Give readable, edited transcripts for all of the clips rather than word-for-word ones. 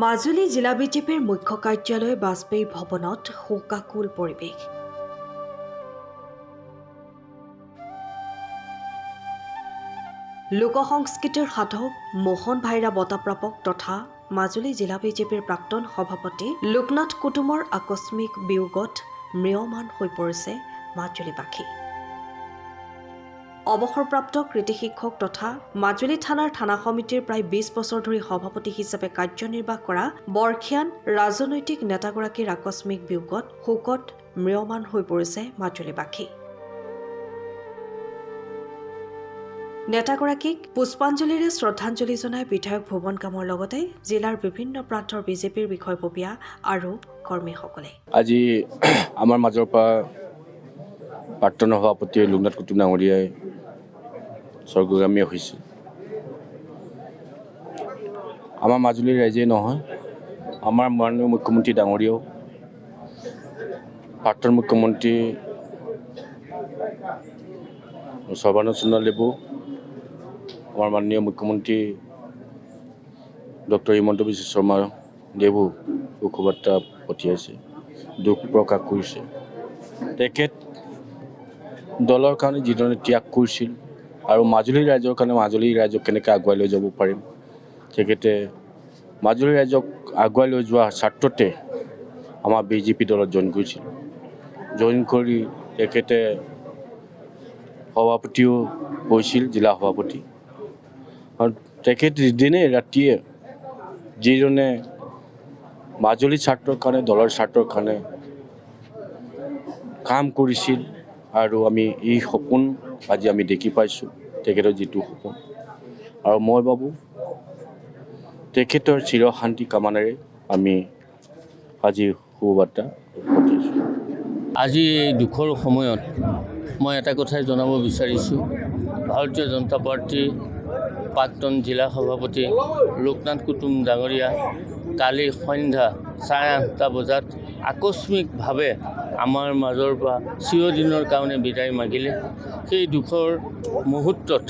মাজুলী জিলা বিজেপিৰ মুখ্য কাৰ্যালয় বাজপেয়ী ভৱনত শোকাকুল পৰিৱেশ। লোক সংস্কৃতিৰ সাধক মোহন ভাইৰা বঁটাপ্ৰাপক তথা মাজুলী জিলা বিজেপিৰ প্ৰাক্তন সভাপতি লোকনাথ কুটুমৰ আকস্মিক বিয়োগত ম্ৰিয়মান হৈ পৰিছে মাজুলীবাসী। অৱসৰপ্ৰাপ্ত কৃতি শিক্ষক তথা মাজুলী থানাৰ থানা সমিতিৰ প্ৰায় ২০ বছৰ ধৰি সভাপতি হিচাপে কাৰ্যনিৰ্বাহ কৰা বৰ্ষীয়ান ৰাজনৈতিক নেতাগৰাকীৰ আকস্মিক বিয়োগত শোকত ম্ৰিয়মান হৈ পৰিছে মাজুলীবাসী। নেতাগৰাকীক পুষ্পাঞ্জলিৰে শ্ৰদ্ধাঞ্জলি জনাই বিধায়ক ভুৱন কামৰ লগতে জিলাৰ বিভিন্ন প্ৰান্তৰ বিজেপিৰ বিষয়ববীয়া আৰু কৰ্মীসকলে আজি আমাৰ মাজৰ পৰা প্ৰাক্তন সভাপতি লোকনাথ কুটুম ডাঙৰীয়াই স্বৰ্গগামী হৈছে। আমাৰ মাজুলীৰ ৰাইজেই নহয়, আমাৰ মাননীয় মুখ্যমন্ত্ৰী ডাঙৰীয়াও, প্ৰাক্তন মুখ্যমন্ত্ৰী সৰ্বানন্দ সোণোৱালদেৱো, আমাৰ মাননীয় মুখ্যমন্ত্ৰী ডক্টৰ হিমন্ত বিশ্ব শৰ্মা দেৱো শোকবাৰ্তা পঠিয়াইছে, দুখ প্ৰকাশ কৰিছে। তেখেত দলৰ কাৰণে যিধৰণে ত্যাগ কৰিছিল আৰু মাজুলীৰ ৰাইজৰ কাৰণে মাজুলীৰ ৰাইজক কেনেকৈ আগুৱাই লৈ যাব পাৰিম, তেখেতে মাজুলীৰ ৰাইজক আগুৱাই লৈ যোৱাৰ স্বাৰ্থতে আমাৰ বিজেপি দলত জইন কৰিছিল। জইন কৰি তেখেতে সভাপতিও হৈছিল, জিলা সভাপতি। আৰু তেখেত দিনে ৰাতিয়ে যিজনে মাজুলীৰ স্বাৰ্থৰ কাৰণে, দলৰ স্বাৰ্থৰ কাৰণে কাম কৰিছিল আৰু আমি এই সপোন আজি আমি দেখি পাইছোঁ, তেখেতৰ যিটো সপোন। আৰু মই ভাবোঁ তেখেতৰ চিৰশান্তি কামনাৰে আমি আজি শুভবাৰ্তা পঠিয়াইছোঁ। আজি এই দুখৰ সময়ত মই এটা কথাই জনাব বিচাৰিছোঁ, ভাৰতীয় জনতা পাৰ্টীৰ প্ৰাক্তন জিলা সভাপতি লোকনাথ কুটুম ডাঙৰীয়া কালি সন্ধ্যা 8:30 বজাত আকস্মিকভাৱে আমাৰ মাজৰ পৰা চিৰদিনৰ কাৰণে বিদায় মাগিলে। সেই দুখৰ মুহূৰ্তত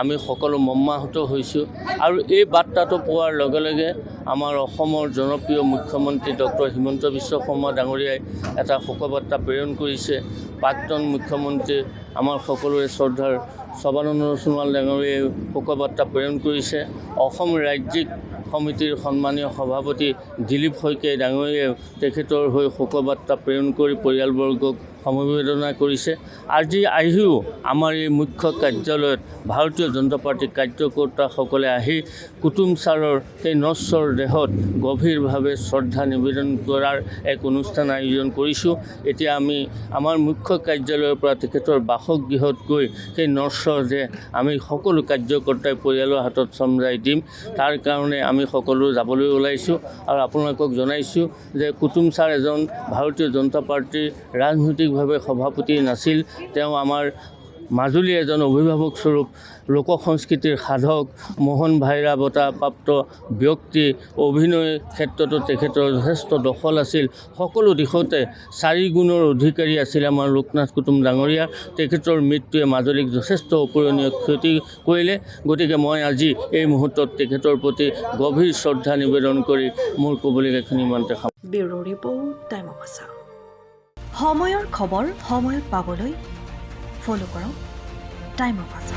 আমি সকলো মৰ্মাহত হৈছোঁ আৰু এই বাৰ্তাটো পোৱাৰ লগে লগে আমাৰ অসমৰ জনপ্ৰিয় মুখ্যমন্ত্ৰী ডক্টৰ হিমন্ত বিশ্ব শৰ্মা ডাঙৰীয়াই এটা শোকবাৰ্তা প্ৰেৰণ কৰিছে। প্ৰাক্তন মুখ্যমন্ত্ৰী আমাৰ সকলোৰে শ্ৰদ্ধাৰ সৰ্বানন্দ সোণোৱাল ডাঙৰীয়াই শোকবাৰ্তা প্ৰেৰণ কৰিছে। অসম ৰাজ্যিক সমিতিৰ সন্মানীয় সভাপতি দিলীপ শইকীয়া ডাঙৰীয়াই তেখেতৰ হৈ শোকবাৰ্তা প্ৰেৰণ কৰি পৰিয়ালবৰ্গক সমবেদনা কৰিছে। আজি আহিও আমাৰ এই মুখ্য কাৰ্যালয়ত ভাৰতীয় জনতা পাৰ্টীৰ কাৰ্যকৰ্তাসকলে আহি কুটুম ছাৰৰ সেই নশ্বৰ দেহত গভীৰভাৱে শ্ৰদ্ধা নিবেদন কৰাৰ এক অনুষ্ঠান আয়োজন কৰিছোঁ। এতিয়া আমি আমাৰ মুখ্য কাৰ্যালয়ৰ পৰা তেখেতৰ বাসগৃহত গৈ সেই নশ্বৰ দেহ আমি সকলো কাৰ্যকৰ্তাই পৰিয়ালৰ হাতত চমজাই দিম। তাৰ কাৰণে আমি সকলো যাবলৈ ওলাইছোঁ আৰু আপোনালোকক জনাইছোঁ যে কুটুম ছাৰ এজন ভাৰতীয় জনতা পাৰ্টীৰ ৰাজনৈতিকভাৱে সভাপতি নাছিল। তেওঁ আমাৰ মাজুলী এজন অভিভাৱক স্বৰূপ লোক সংস্কৃতিৰ সাধক, মোহন ভাইৰা বঁটাপ্ৰাপ্ত ব্যক্তি, অভিনয় ক্ষেত্ৰতো তেখেতৰ যথেষ্ট দখল আছিল। সকলো দিশতে 4 গুণৰ অধিকাৰী আছিল আমাৰ লোকনাথ কুটুম ডাঙৰীয়া। তেখেতৰ মৃত্যুৱে মাজুলীক যথেষ্ট অপূৰণীয় ক্ষতি কৰিলে। গতিকে মই আজি এই মুহূৰ্তত তেখেতৰ প্ৰতি গভীৰ শ্ৰদ্ধা নিবেদন কৰি মোৰ ক'বলগীয়াখিনি ইমানতে সামৰিছোঁ। ব্যুৰো ৰিপৰ্ট, টাইম অফ আছা। সময়ৰ খবৰ সময়ত পাবলৈ ফ'ল' কৰক টাইম অফ আছা।